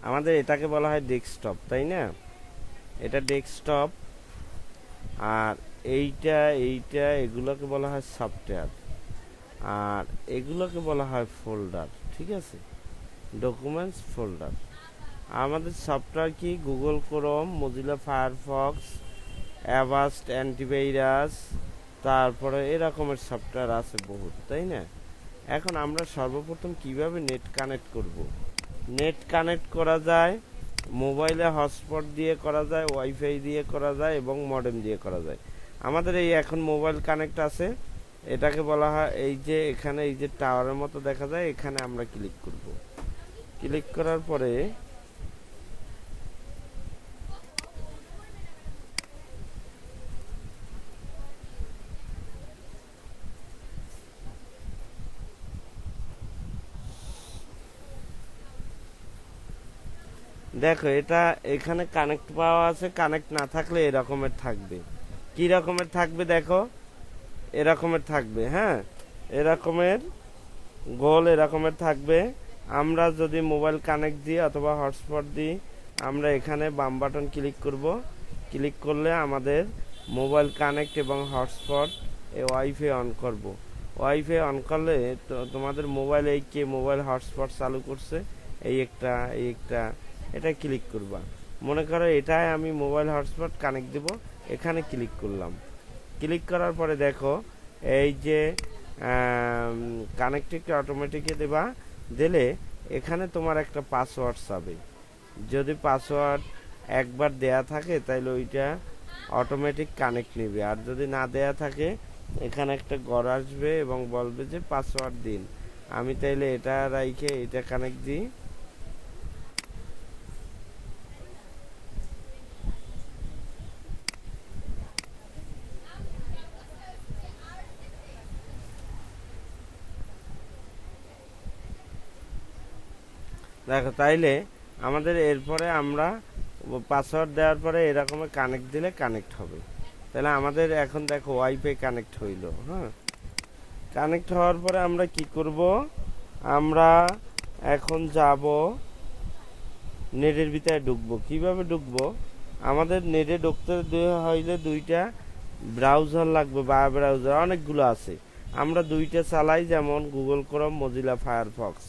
আমাদের এটাকে বলা হয় ডেস্কটপ, তাই না? এটা ডেস্কটপ। আর এইটা এইটা এগুলোকে বলা হয় সফটওয়্যার, আর এগুলোকে বলা হয় ফোল্ডার। ঠিক আছে, ডকুমেন্টস ফোল্ডার। আমাদের সফটওয়্যার কি? Google Chrome, Mozilla Firefox, Avast antivirus, তারপরে এরকমের সফটওয়্যার আছে বহুত, তাই না? এখন আমরা সর্বপ্রথম কিভাবে নেট কানেক্ট করব? নেট কানেক্ট করা যায় মোবাইলে হটস্পট দিয়ে করা যায়, ওয়াইফাই দিয়ে করা যায় এবং মডেম দিয়ে করা যায়। আমাদের এই এখন মোবাইল কানেক্ট আছে, এটাকে বলা হয় এই যে এখানে এই যে টাওয়ারের মতো দেখা যায়, এখানে আমরা ক্লিক করব। ক্লিক করার পরে দেখো এটা এখানে কানেক্ট পাওয়া আছে, কানেক্ট না থাকলে এরকমের থাকবে। কি রকমের থাকবে দেখো, এরকমের থাকবে। হ্যাঁ, এরকমের গোল এরকমের থাকবে। আমরা যদি মোবাইল কানেক্ট দিই অথবা হটস্পট দিই, আমরা এখানে বাম বাটন ক্লিক করব। ক্লিক করলে আমাদের মোবাইল কানেক্ট এবং হটস্পট এ ওয়াইফাই অন করব। ওয়াইফাই অন করলে তোমাদের মোবাইলে এই কে মোবাইল হটস্পট চালু করছে, এই একটা এই একটা, এটা ক্লিক করবা। মনে করো এটাই আমি মোবাইল হটস্পট কানেক্ট দেব, এখানে ক্লিক করলাম। ক্লিক করার পরে দেখো এই যে কানেক্টিভ অটোমেটিকে দেবা, দিলে এখানে তোমার একটা পাসওয়ার্ড চাবে। যদি পাসওয়ার্ড একবার দেয়া থাকে তাহলে ওইটা অটোমেটিক কানেক্ট নেবে, আর যদি না দেয়া থাকে এখানে একটা ঘর আসবে এবং বলবে যে পাসওয়ার্ড দিন। আমি তাইলে এটা রাইখে এটা কানেক্ট দিই। দেখো তাইলে আমাদের এরপরে আমরা পাসওয়ার্ড দেওয়ার পরে এরকমের কানেক্ট দিলে কানেক্ট হবে। তাহলে আমাদের এখন দেখো ওয়াইফাই কানেক্ট হইল। হ্যাঁ, কানেক্ট হওয়ার পরে আমরা কি করব? আমরা এখন যাব নেটের ভিতরে ঢুকবো। কিভাবে ঢুকবো? আমাদের নেটে ঢুকতে হইলে দুইটা ব্রাউজার লাগবে, বা ব্রাউজার অনেকগুলো আছে। আমরা দুইটা চালাই, যেমন গুগল ক্রোম, মজিলা ফায়ারফক্স।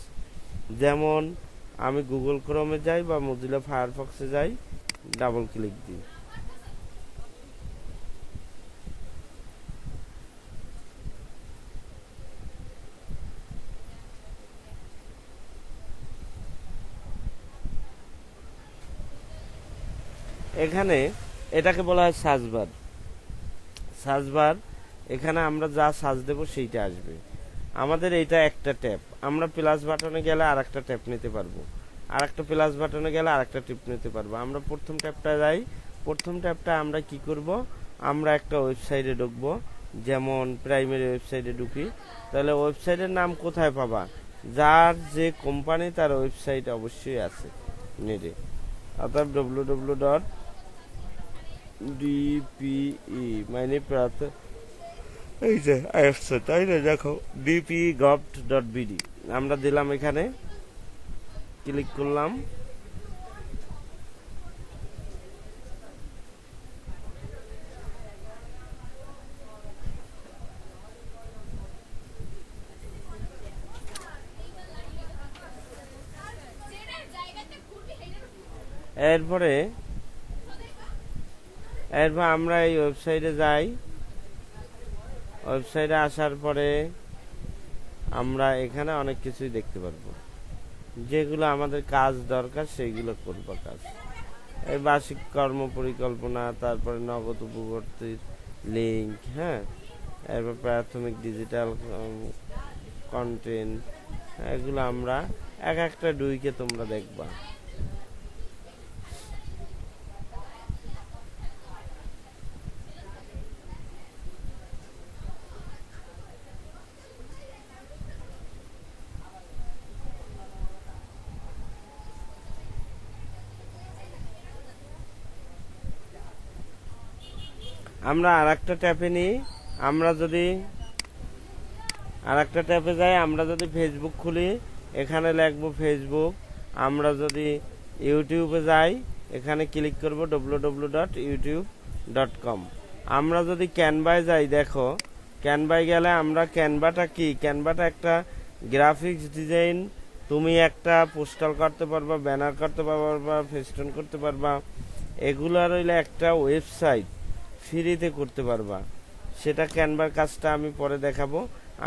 যেমন আমি গুগল ক্রোমে যাই বা মজিলা ফায়ারফক্সে যাই, ডাবল ক্লিক দিই। এখানে এটাকে বলা হয় সার্চ বার। সার্চ বার, এখানে আমরা যা সার্চ দেবো সেইটা আসবে। আমাদের এইটা একটা ট্যাব, আমরা প্লাস বাটনে গেলে আর একটা ট্যাব নিতে পারবো, আর একটা প্লাস বাটনে গেলে আর একটা টিপ নিতে পারবো। আমরা প্রথম ট্যাবটা যাই। প্রথম ট্যাবটা আমরা কি করব? আমরা একটা ওয়েবসাইটে ঢুকবো, যেমন প্রাইমারি ওয়েবসাইটে ঢুকি। তাহলে ওয়েবসাইটের নাম কোথায় পাবা? যার যে কোম্পানি তার ওয়েবসাইট অবশ্যই আছে নেটে, অর্থাৎ www.dpe মানে এই যে আসছে, তাই না? দেখো dpe.gov.bd আমরা দিলাম, এখানে ক্লিক করলাম। এরপরে আমরা এই ওয়েবসাইটে যাই। ওয়েবসাইটে আসার পরে আমরা এখানে অনেক কিছুই দেখতে পারবো, যেগুলো আমাদের কাজ দরকার সেইগুলো করবো কাজ। এই বার্ষিক কর্ম পরিকল্পনা, তারপরে নগদ উপভোক্তার লিঙ্ক, হ্যাঁ, এরপর প্রাথমিক ডিজিটাল কন্টেন্ট, এগুলো আমরা এক একটা ডুইকে তোমরা দেখবা। আমরা আর একটা ট্যাপে নিই। আমরা যদি আর একটা ট্যাপে যাই, আমরা যদি ফেসবুক খুলি, এখানে লিখবো ফেসবুক। আমরা যদি ইউটিউবে যাই, এখানে ক্লিক করব www.youtube.com। আমরা যদি ক্যানভায় যাই, দেখো ক্যানভায় গেলে আমরা ক্যানভাটা কি, ক্যানভাটা একটা গ্রাফিক্স ডিজাইন, তুমি একটা পোস্টার করতে পারবা, ব্যানার করতে পারবা, ফেস্টুন করতে পারবা, এগুলার হইলে একটা ওয়েবসাইট ফ্রিতে করতে পারবা। সেটা ক্যানভার কাজটা আমি পরে দেখাবো।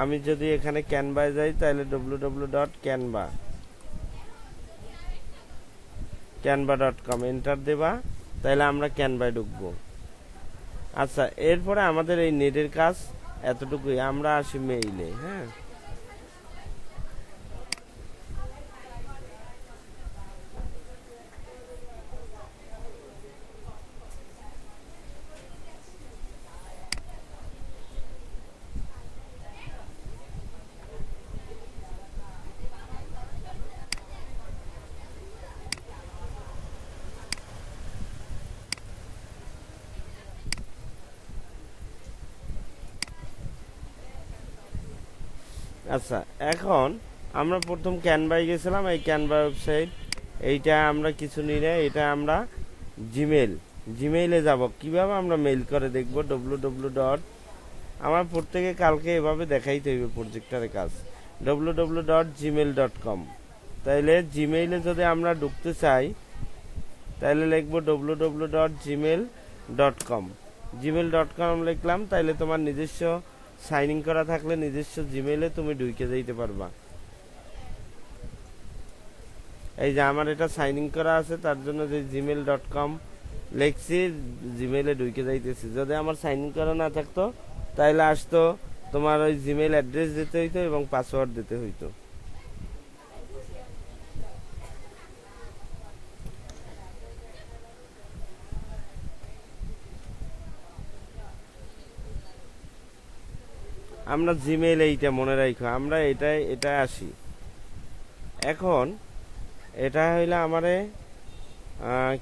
আমি যদি এখানে ক্যানভায় যাই তাহলে www.canva.com এন্টার দেবা, তাহলে আমরা ক্যানভায় ঢুকবো। আচ্ছা, এরপরে আমাদের এই নেটের কাজ এতটুকুই। আমরা আসি মেইলে। হ্যাঁ, আচ্ছা, এখন আমরা প্রথম ক্যানভায় গেছিলাম, এই ক্যানভা ওয়েবসাইট। এইটা আমরা কিছু নিই না, এটা আমরা জিমেইলে যাব। কিভাবে আমরা মেইল করে দেখব, www. আমার প্রত্যেকে কালকে এভাবে দেখাইতে হইবে প্রজেক্টরের কাজ, www.gmail.com। তাইলে জিমেইলে যদি আমরা ঢুকতে চাই তাইলে লিখবো www.gmail.com। gmail.com লিখলাম, তাইলে তোমার নিজস্ব সাইন ইন করা থাকলে নিজস্ব জিমেইলে তুমি ঢুকে যাইতে পারবা। এই যে আমার এটা সাইন ইন করা আছে, তার জন্য যে gmail.com লিখছি, জিমেইলে ঢুকে যাইতেছি। যদি আমার সাইন ইন করা না থাকতো তাইলে আসতো তোমার ওই জিমেইল অ্যাড্রেস দিতে হইতো এবং পাসওয়ার্ড দিতে হইতো। আমরা জিমেইল এইটা মনে রাখো, আমরা এটা আসি। এখন এটা হইলে আমারে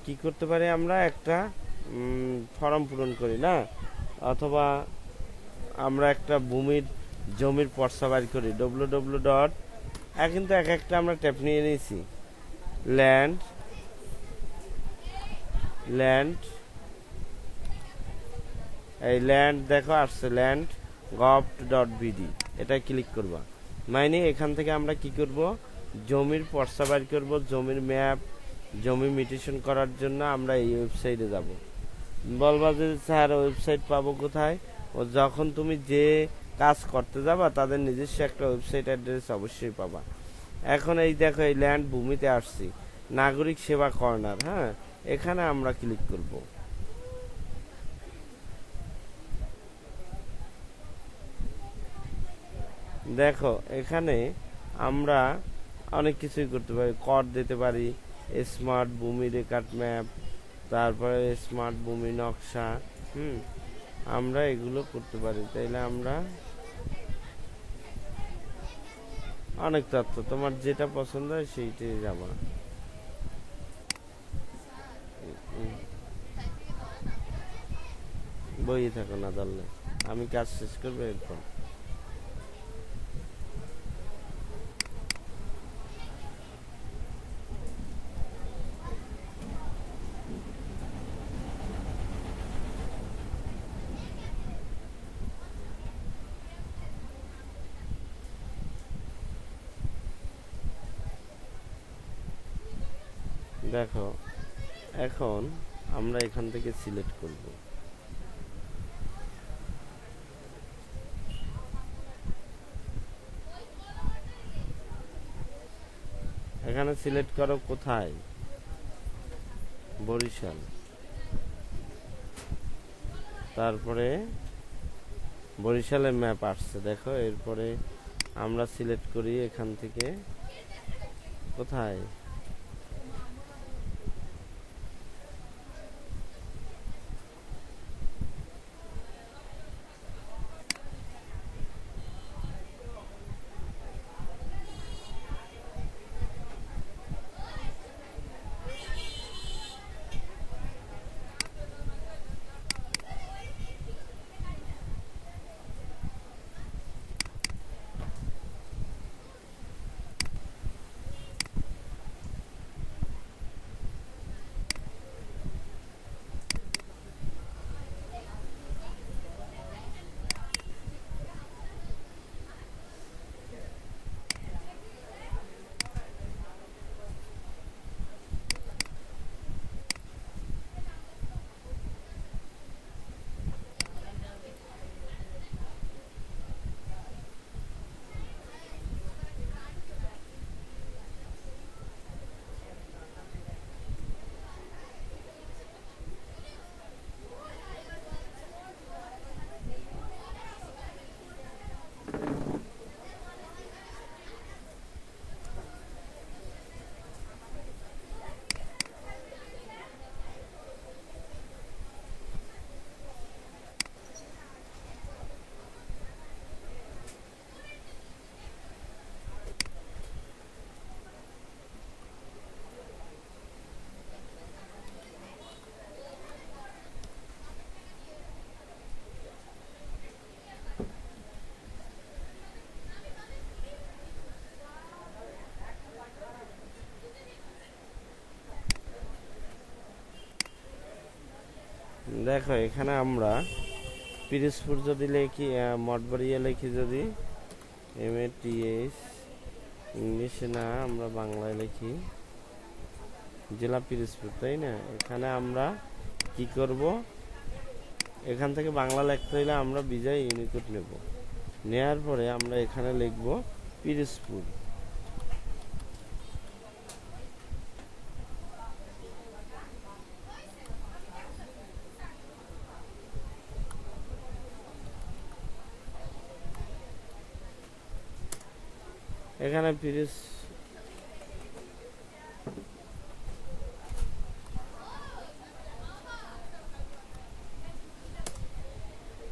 কি করতে পারি, আমরা একটা ফর্ম পূরণ করি না, অথবা আমরা একটা জমির পর্চা বাড়ি করি, www. কিন্তু এক একটা আমরা ট্যাপ নিয়ে নিয়েছি। ল্যান্ড এই ল্যান্ড দেখো আসছে, land.gov.bd, এটা ক্লিক করবা। মানে এখান থেকে আমরা কি করব, জমির পর্চা বাড়ি করব, জমির ম্যাপ, জমি মিউটেশন করার জন্য আমরা এই ওয়েবসাইটে যাব। বলবা যে স্যার ওয়েবসাইট পাবো কোথায়, ও যখন তুমি যে কাজ করতে যাবা তাদের নিজস্ব একটা ওয়েবসাইট অ্যাড্রেস অবশ্যই পাবা। এখন এই দেখো, এই ল্যান্ড ভূমিতে আসছি, নাগরিক সেবা কর্নার। হ্যাঁ, এখানে আমরা ক্লিক করব। দেখো এখানে আমরা অনেক কিছুই করতে পারি, কর দিতে পারি, স্মার্ট ভূমি রেকর্ড ম্যাপ, তারপরে স্মার্ট ভূমি নকশা। আমরা এগুলো করতে পারি। তাইলে আমরা অনেক তথ্য, তোমার যেটা পছন্দ হয় সেইটাই যাবা। বই থাকো না ধরলে, আমি কাজ শেষ করবো এরপর। দেখো এখন আমরা এখান থেকে সিলেক্ট করব। এখানে সিলেক্ট করো কোথায়, বরিশাল। তারপরে বরিশালের ম্যাপ আসছে, দেখো। এরপরে আমরা সিলেক্ট করি এখান থেকে কোথায়, দেখো এখানে আমরা পিরোজপুর যদি লিখি, মঠবাড়িয়া লিখি, যদি MATH, ইংলিশে না আমরা বাংলায় লিখি, জেলা পিরোজপুর, তাই না? এখানে আমরা কি করব, এখান থেকে বাংলা লিখতে হইলে আমরা বিজয় ইউনিকোড নেব। নেয়ার পরে আমরা এখানে লিখব পিরোজপুর। এখানে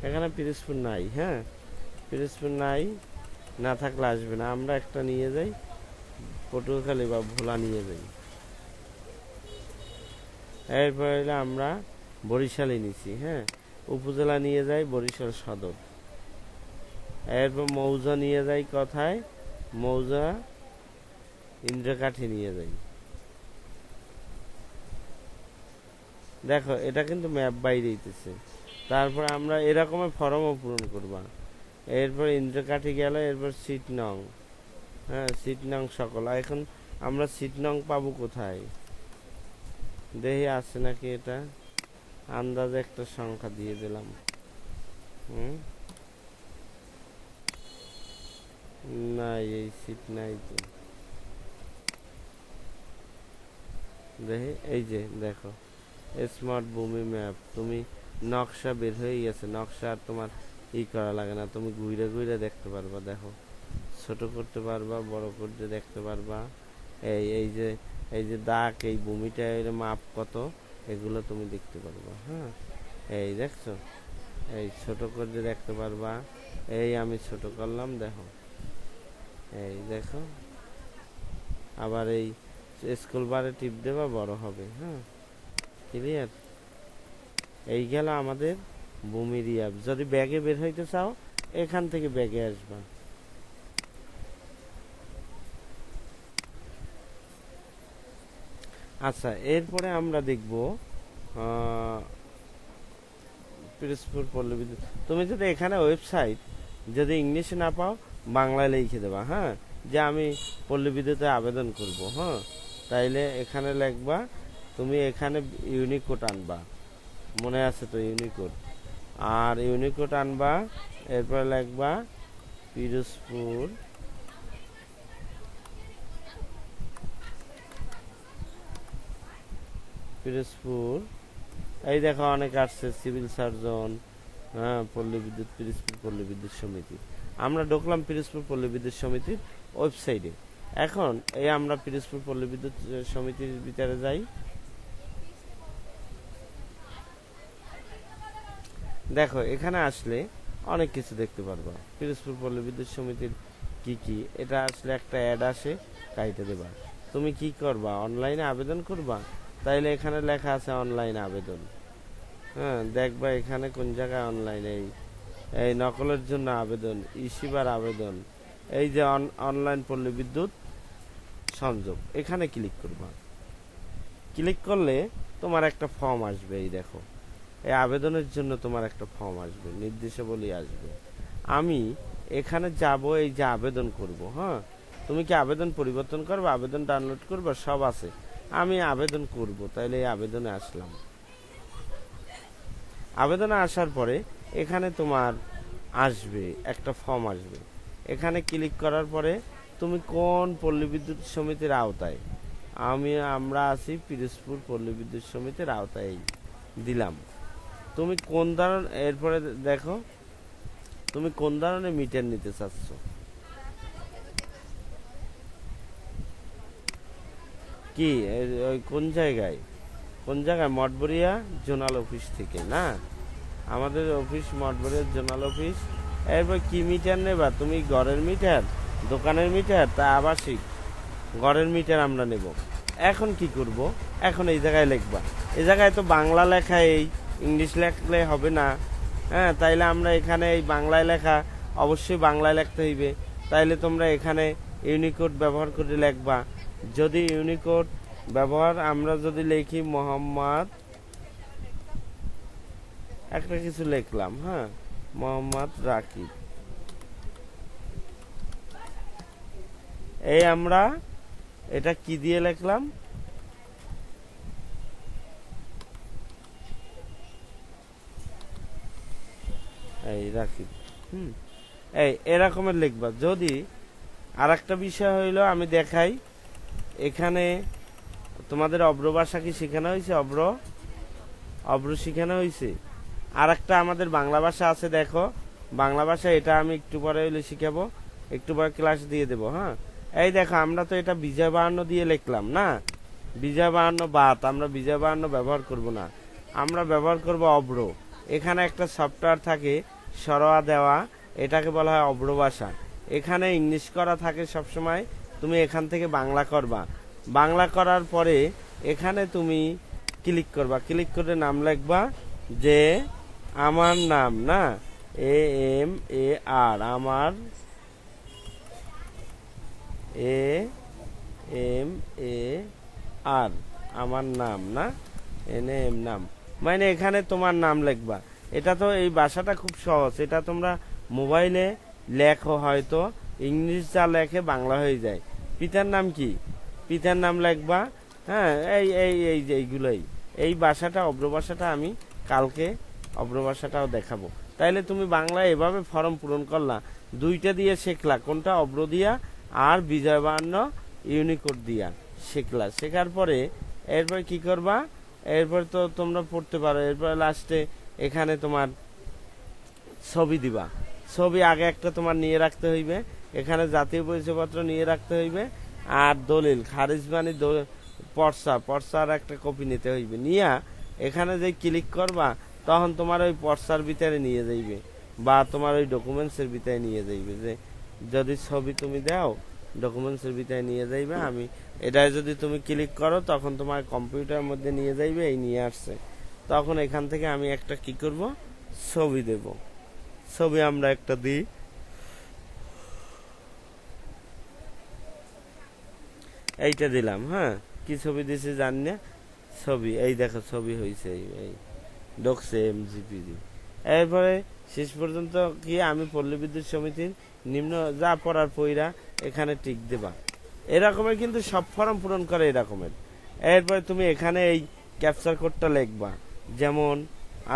এখানে পিরোজপুর নাই। হ্যাঁ, পিরোজপুর নাই, না থাকলে আসবে না। আমরা একটা নিয়ে যাই, পটুয়াখালী বা ভোলা নিয়ে যাই। এরপরে আমরা বরিশালে নিছি। হ্যাঁ, উপজেলা নিয়ে যাই বরিশাল সদর। এরপর মৌজা নিয়ে যাই কোথায়, মৌজা ইন্দ্রকাঠি নিয়ে যাই। দেখো এটা কিন্তু ম্যাপ বাইরে দিতেছে। তারপর আমরা এরকমের ফর্মও পূরণ করবা। এরপর ইন্দ্রকাঠি গেল, এরপর সিট নং। হ্যাঁ, সিট নং সকল। এখন আমরা সিট নং পাবো কোথায়, দেখি আছে নাকি। এটা আন্দাজে একটা সংখ্যা দিয়ে দিলাম। নাই, এই সিট নাই তো। দেখি, এই যে দেখো স্মার্ট ভূমি ম্যাপ, তুমি নকশা বের হয়ে গেছে। নকশা আর তোমার করা লাগে না, তুমি ঘুরে ঘুরে দেখতে পারবা। দেখো, ছোট করতে পারবা, বড় করতে দেখতে পারবা। এই যে দাগ, এই ভূমিটা এর মাপ কত, এগুলো তুমি দেখতে পারবা। হ্যাঁ, এই দেখছো, এই ছোট করতে দেখতে পারবা। এই আমি ছোট করলাম, দেখো, এই দেখো। আবার এই স্কুল বারে টিপ দেবা, বড় হবে। হ্যাঁ, ক্লিয়ার। এই গেল আমাদের ভূমির অ্যাপ। যদি ব্যাগে বের হইতে চাও, এখান থেকে ব্যাগে আসবা। আচ্ছা, এরপরে আমরা দেখব পিরোজপুর পল্লী বিদ্যুৎ। তুমি যদি এখানে ওয়েবসাইট যদি ইংলিশে না পাও, বাংলায় লিখে দেবা। হ্যাঁ, যে আমি পল্লী বিদ্যুতে আবেদন করব। হ্যাঁ, তাইলে এখানে লিখবা, তুমি এখানে ইউনিকোড আনবা, মনে আছে তো ইউনিকোড। আর ইউনিকোড আনবা, এরপরে লিখবা পিরোজপুর পিরোজপুর। এই দেখো অনেক আসছে, সিভিল সার্জন, হ্যাঁ, পল্লী বিদ্যুৎ, পিরোজপুর পল্লী বিদ্যুৎ সমিতি। আমরা ঢুকলাম পিরোজপুর পল্লী বিদ্যুৎ সমিতির ওয়েবসাইটে। এখন এই আমরা পিরোজপুর পল্লী বিদ্যুৎ সমিতির ভিতরে যাই। দেখো এখানে আসলে অনেক কিছু দেখতে পারবা। পিরোজপুর পল্লী বিদ্যুৎ সমিতির কি কি, এটা আসলে একটা অ্যাড আসে, কাইটে দেবা। তুমি কি করবা, অনলাইনে আবেদন করবা, তাইলে এখানে লেখা আছে অনলাইন আবেদন। হ্যাঁ, দেখবা এখানে কোন জায়গায় অনলাইন। এই নকলের জন্য আবেদন, ইসিবার আবেদন, এই যে অনলাইন পল্লী বিদ্যুৎ সংযোগ, এখানে ক্লিক করবা। ক্লিক করলে তোমার একটা ফর্ম আসবে। এই দেখো, এই আবেদনের জন্য তোমার একটা ফর্ম আসবে, নির্দেশাবলী আসবে। আমি এখানে যাব, এই যে আবেদন করব। হ্যাঁ, তুমি কি আবেদন পরিবর্তন করবে, আবেদন ডাউনলোড করবে, সব আছে। আমি আবেদন করব, তাইলে এই আবেদনে আসলাম। আবেদনে আসার পরে এখানে তোমার আসবে একটা ফর্ম আসবে। এখানে ক্লিক করার পরে তুমি কোন পল্লী বিদ্যুৎ সমিতির আওতায়, আমরা আছি পিরোজপুর পল্লী বিদ্যুৎ সমিতির আওতায়, দিলাম। তুমি কোন ধরনের, এরপরে দেখো তুমি কোন ধরনের মিটার নিতে চাচ্ছ। কি ওই কোন জায়গায় মঠবাড়িয়া জোনাল অফিস থেকে না, আমাদের অফিস মঠবাড়িয়া জোনাল অফিস। এরপর কি মিটার নেবা তুমি, ঘরের মিটার, দোকানের মিটার, তা আবাসিক ঘরের মিটার আমরা নেব। এখন কি করব, এখন এই জায়গায় লিখবা। এই জায়গায় তো বাংলা লেখা, এই ইংলিশ লেখলে হবে না। হ্যাঁ, তাইলে আমরা এখানে এই বাংলায় লেখা, অবশ্যই বাংলায় লিখতে হইবে। তাইলে তোমরা এখানে ইউনিকোড ব্যবহার করে লিখবা। যদি ইউনিকোড ব্যবহার আমরা যদি লিখি মোহাম্মদ একটা কিছু লিখলাম, হ্যাঁ, মোহাম্মদ রাকিব। এই আমরা এটা কি দিয়ে লিখলাম, এই রাকিব। এই এরকমের লিখবা। যদি আর একটা বিষয় হইল, আমি দেখাই, এখানে তোমাদের অব্র ভাষা কি শেখানো হয়েছে? অব্র শেখানো হয়েছে। আর একটা আমাদের বাংলা ভাষা আছে, দেখো বাংলা ভাষা, এটা আমি একটু পরে হইলে শিখাবো, একটু পরে ক্লাস দিয়ে দেবো। হ্যাঁ, এই দেখো আমরা তো এটা বিজয় বাহান্ন দিয়ে লিখলাম না, বিজয় বাহান্ন বাত, আমরা বিজয় বাহান্ন ব্যবহার করব না, আমরা ব্যবহার করব অব্র। এখানে একটা সফটওয়্যার থাকে সরোয়া দেওয়া, এটাকে বলা হয় অব্র ভাষা। এখানে ইংলিশ করা থাকে সবসময়, তুমি এখান থেকে বাংলা করবা। বাংলা করার পরে এখানে তুমি ক্লিক করবা, ক্লিক করে নাম লিখবা, যে আমার নাম, না, AMAR, আমার AMAR, আমার নাম, না, NAM, নাম, মানে এখানে তোমার নাম লিখবা। এটা তো এই ভাষাটা খুব সহজ, এটা তোমরা মোবাইলে লেখো, হয়তো ইংলিশ যা লেখে বাংলা হয়ে যায়। পিতার নাম কি, পিতার নাম লিখবা। হ্যাঁ, এই এই এই এইগুলোই, এই ভাষাটা অব্র ভাষাটা আমি কালকে অব্র ভাষাটাও দেখাবো। তাইলে তুমি বাংলায় এভাবে ফর্ম পূরণ করলা, দুইটা দিয়ে শেখলা, কোনটা অব্র দিয়া আর বিজয় বাহান্ন ইউনিকোড দিয়া শেখলা। শেখার পরে এরপর কি করবা, এরপর তো তোমরা পড়তে পারো। এরপর লাস্টে এখানে তোমার ছবি দিবা। ছবি আগে একটা তোমার নিয়ে রাখতে হইবে, এখানে জাতীয় পরিচয়পত্র নিয়ে রাখতে হইবে, আর দলিল খারিজ বাণী পর্সার একটা কপি নিতে হইবে। নিয়া এখানে যে ক্লিক করবা, তখন তোমার ওই পর্সার ভিতরে নিয়ে যাইবে, বা তোমার ওই ডকুমেন্টসের ভিতরে নিয়ে যাইবে। যে যদি ছবি তুমি দাও, ডকুমেন্টসের ভিতরে নিয়ে যাইবে। আমি এটাই যদি তুমি ক্লিক করো, তখন তোমার কম্পিউটারের মধ্যে নিয়ে যাইবে। এই নিয়ে আসছে, তখন এখান থেকে আমি একটা কি করব, ছবি দেব। ছবি আমরা একটা দিই, এইটা দিলাম। হ্যাঁ, কি ছবি দিছে জানি না, ছবি, এই দেখো ছবি হয়েছে, এই ঢুকছে MGPD। এরপরে শেষ পর্যন্ত কি, আমি পল্লী বিদ্যুৎ সমিতির নিম্ন যা পড়ার পইরা এখানে টিক দেবা। এরকমের কিন্তু সব ফর্ম পূরণ করে এরকমের। এরপরে তুমি এখানে এই ক্যাপচার কোডটা লিখবা, যেমন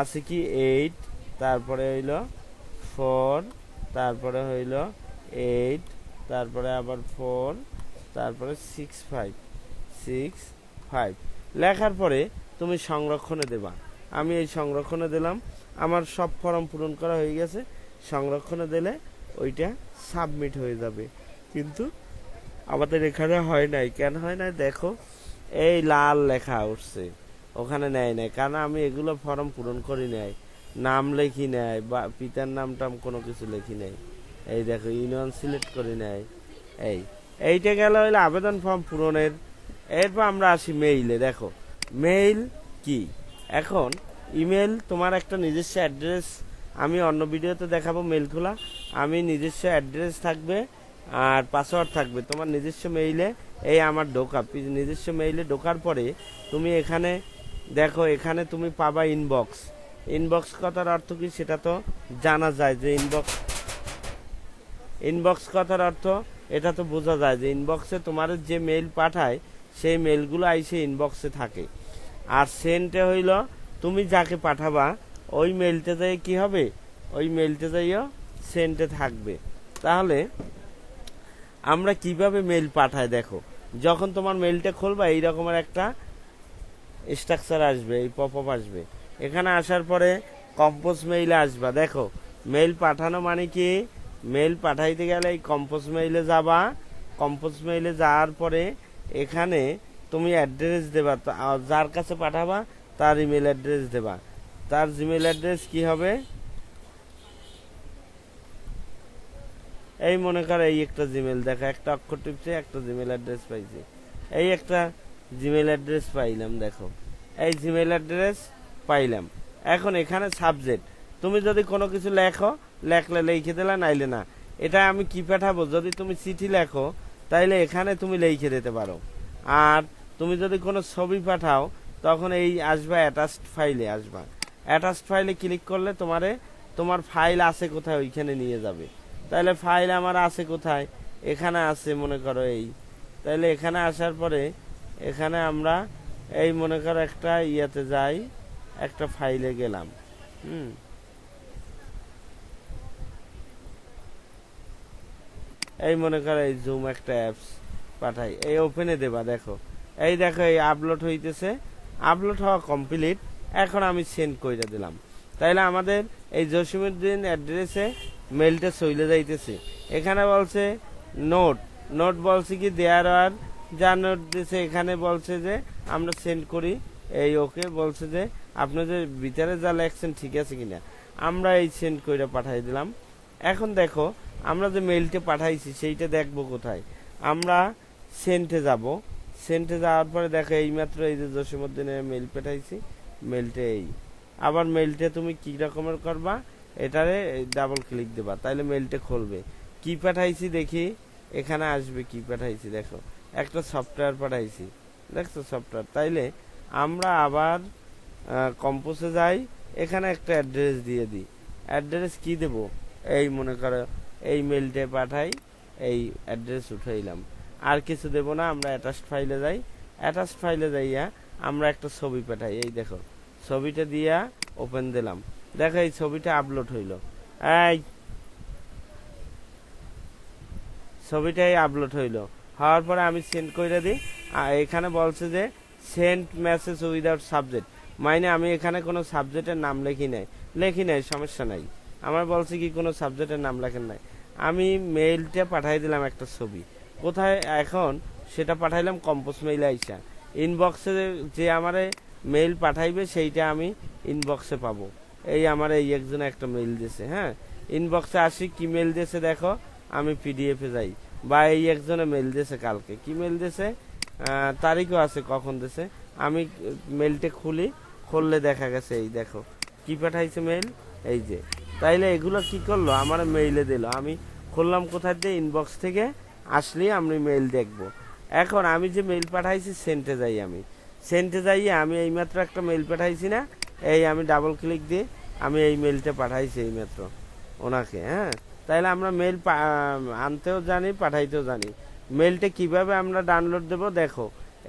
আছে কি 8, তারপরে হইল 4, তারপরে হইল 8, তারপরে আবার 4, তারপরে 6 5 লেখার পরে তুমি সংরক্ষণে দেবা। আমি এই সংরক্ষণে দিলাম, আমার সব ফর্ম পূরণ করা হয়ে গেছে। সংরক্ষণে দিলে ওইটা সাবমিট হয়ে যাবে। কিন্তু আমাদের এখানে হয় নাই, কেন হয় নাই দেখো, এই লাল লেখা উঠছে, ওখানে নেয় নাই, কারণ আমি এগুলো ফর্ম পূরণ করি নাই, নাম লেখি নাই, বা পিতার নামটাম কোনো কিছু লেখি নাই। এই দেখো ইউনিয়ন সিলেক্ট করি নাই। এইটা গেল হইলে আবেদন ফর্ম পূরণের। এরপর আমরা আসি মেইলে। দেখো মেইল কি, এখন ইমেল তোমার একটা নিজস্ব অ্যাড্রেস, আমি অন্য ভিডিওতে দেখাবো মেইল খোলা। আমি নিজস্ব অ্যাড্রেস থাকবে আর পাসওয়ার্ড থাকবে তোমার নিজস্ব মেইলে। এই আমার ঢোকা, নিজস্ব মেইলে ঢোকার পরে তুমি এখানে দেখো, এখানে তুমি পাবা ইনবক্স। ইনবক্স কথার অর্থ কি সেটা তো জানা যায়, যে ইনবক্স কথার অর্থ এটা তো বোঝা যায়, যে ইনবক্সে তোমার যে মেইল পাঠায় সেই মেইলগুলো আইসে ইনবক্সে থাকে। আর সেন্টে হইল তুমি যাকে পাঠাবা ওই মেইলতে যাই কি হবে, ওই মেইলতে যাইও সেন্টে থাকবে। তাহলে আমরা কিভাবে মেইল পাঠাই, দেখো যখন তোমার মেইলটা খুলবা এই রকমের একটা স্ট্রাকচার আসবে, এই পপআপ আসবে। এখানে আসার পরে কম্পোজ মেইলে আসবা। দেখো মেইল পাঠানো মানে কি, মেইল পাঠাইতে গেলে এই কম্পোজ মেইলে যাবা। কম্পোজ মেইলে যাওয়ার পরে এখানে তুমি অ্যাড্রেস দেবা, যার কাছে পাঠাবা তার ইমেল অ্যাড্রেস দেবা। তার জিমেল অ্যাড্রেস কি হবে, এই মনে করো এই একটা জিমেল, দেখো একটা অক্ষর টিপছে একটা জিমেল অ্যাড্রেস পাইছি, এই একটা জিমেল অ্যাড্রেস পাইলাম। দেখো এই জিমেল অ্যাড্রেস পাইলাম। এখন এখানে সাবজেক্ট, তুমি যদি কোনো কিছু লেখো, লেখলে লিখে দিলে, নাইলে না। এটা আমি কি পাঠাবো, যদি তুমি চিঠি লেখো তাইলে এখানে তুমি লিখে দিতে পারো। আর তুমি যদি কোনো ছবি পাঠাও তখন এই আসবা অ্যাটাচড ফাইলে আসবা। অ্যাটাচড ফাইলে ক্লিক করলে তোমার ফাইল আছে কোথায় ওইখানে নিয়ে যাবে। তাহলে ফাইল আমার আছে কোথায়, এখানে আছে মনে করো এই। তাহলে এখানে আসার পরে এখানে আমরা এই মনে করো একটা ইয়াতে যাই, একটা ফাইলে গেলাম। এই মনে করো এই জুম একটা অ্যাপস পাঠাই, এই ওপেনে দেবা। দেখো এই দেখো এই আপলোড হইতেছে, আপলোড হওয়া কমপ্লিট। এখন আমি সেন্ড করে দিলাম। তাইলে আমাদের এই জসিমউদ্দিন অ্যাড্রেসে মেলটা চলে যাইতেছে। এখানে বলছে নোট, নোট বলছে কি দেয়ার আর যা নোট দিছে এখানে বলছে যে আমরা সেন্ড করি। এই ওকে বলছে যে আপনাদের ভিতরে যা লেখছেন ঠিক আছে কিনা। আমরা এই সেন্ড করে পাঠাই দিলাম। এখন দেখো আমরা যে মেইলটা পাঠাইছি সেইটা দেখবো কোথায়, আমরা সেন্টে যাব। সেন্টে যাওয়ার পরে দেখো এইমাত্র এই যে জসিমউদ্দিনের মেইল পাঠাইছি, মেইলটা এই। আবার মেইলটা তুমি কি রকমের করবা, এটারে ডাবল ক্লিক দেবা, তাইলে মেইলটা খুলবে। কি পাঠাইছি দেখি, এখানে আসবে কি পাঠাইছি। দেখো একটা সফটওয়্যার পাঠাইছি, দেখছো সফটওয়্যার। তাইলে আমরা আবার কম্পোজে যাই, এখানে একটা অ্যাড্রেস দিয়ে দিই। অ্যাড্রেস কি দেব, এই মনে করো এই মেইলটা পাঠাই, এই অ্যাড্রেস উঠাইলাম। আর কিছু দেব না, আমরা অ্যাটাচড ফাইলে যাই। অ্যাটাচড ফাইলে যাইয়া আমরা একটা ছবি পাঠাই। এই দেখো ছবিটা দিয়া ওপেন দিলাম। দেখো এই ছবিটা আপলোড হইল, এই ছবিটাই আপলোড হইল। হওয়ার পরে আমি সেন্ড করে দিই। এখানে বলছে যে সেন্ড মেসেজ উইদাউট সাবজেক্ট, মানে আমি এখানে কোনো সাবজেক্টের নাম লেখি নাই, সমস্যা নাই। আমার বলছে কি কোনো সাবজেক্টের নাম লেখেন নাই। আমি মেইলটা পাঠাই দিলাম একটা ছবি, কোথায় এখন সেটা পাঠাইলাম কম্পোজ মেইলে আইসা। ইনবক্সে যে আমারে মেইল পাঠাইবে সেইটা আমি ইনবক্সে পাবো। এই আমার এই একজনে একটা মেইল দিয়েছে, হ্যাঁ ইনবক্সে আসি। কি মেইল দিয়েছে দেখো, আমি পিডিএফে যাই, বা এই একজনে মেইল দিয়েছে কালকে, কি মেইল দিয়েছে তারিখও আছে কখন দিয়েছে। আমি মেইলটা খুললে দেখা গেছে এই দেখো কি পাঠাইছে মেইল, এই যে। তাইলে এগুলো কি করলো, আমার মেইলে দিল। আমি খুললাম কোথায় দিয়ে, ইনবক্স থেকে আসলেই আমি মেইল দেখব। এখন আমি যে মেইল পাঠাইছি সেন্টে যাই, আমি সেন্টে যাইয়ে আমি এইমাত্র একটা মেইল পাঠাইছি না, এই আমি ডাবল ক্লিক দিয়ে আমি এই মেইলটা পাঠাইছি এইমাত্র ওনাকে, হ্যাঁ। তাইলে আমরা মেইল আনতেও জানি, পাঠাইতেও জানি। মেইলটা কিভাবে আমরা ডাউনলোড দেব, দেখো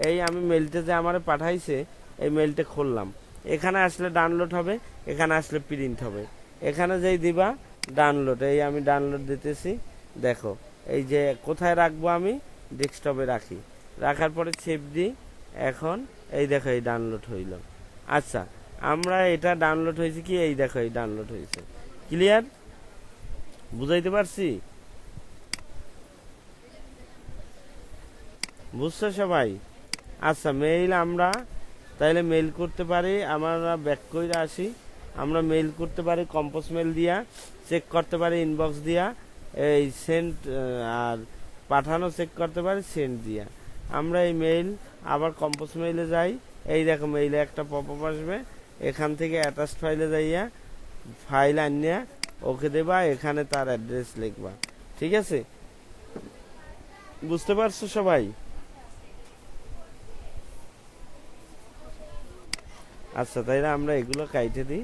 এই আমি মেইলটা যে আমার পাঠাইছে এই মেইলটা খুললাম। এখানে আসলে ডাউনলোড হবে, এখানে আসলে প্রিন্ট হবে। এখানে যেই দিবা ডাউনলোড, এই আমি ডাউনলোড দিতেছি। দেখো এই যে কোথায় রাখবো, আমি ডেস্কটপে রাখি, রাখার পরে সেভ দিই। এখন এই দেখো এই ডাউনলোড হইল। আচ্ছা আমরা এটা ডাউনলোড হয়েছে কি, এই দেখো এই ডাউনলোড হয়েছে। ক্লিয়ার, বুঝাইতে পারছি? বুঝছো সবাই? আচ্ছা মেইল আমরা তাইলে মেইল করতে পারি, আমরা ব্যাক করে আসি। আমরা মেইল করতে পারি কম্পোজ মেইল দিয়া, চেক করতে পারি ইনবক্স দিয়া, এই সেন্ড আর পাঠানো চেক করতে পারি সেন্ড দিয়া। আমরা এই মেইল আবার কম্পোজ মেইলে যাই, এই দেখো মেইলে একটা পপআপ আসবে, এখান থেকে অ্যাটাচড ফাইলে যাইয়া ফাইল আনিয়া ওকে দেবা, এখানে তার অ্যাড্রেস লিখবা। ঠিক আছে, বুঝতে পারছো সবাই? আচ্ছা তাইলে আমরা এগুলো কাইটে দিই।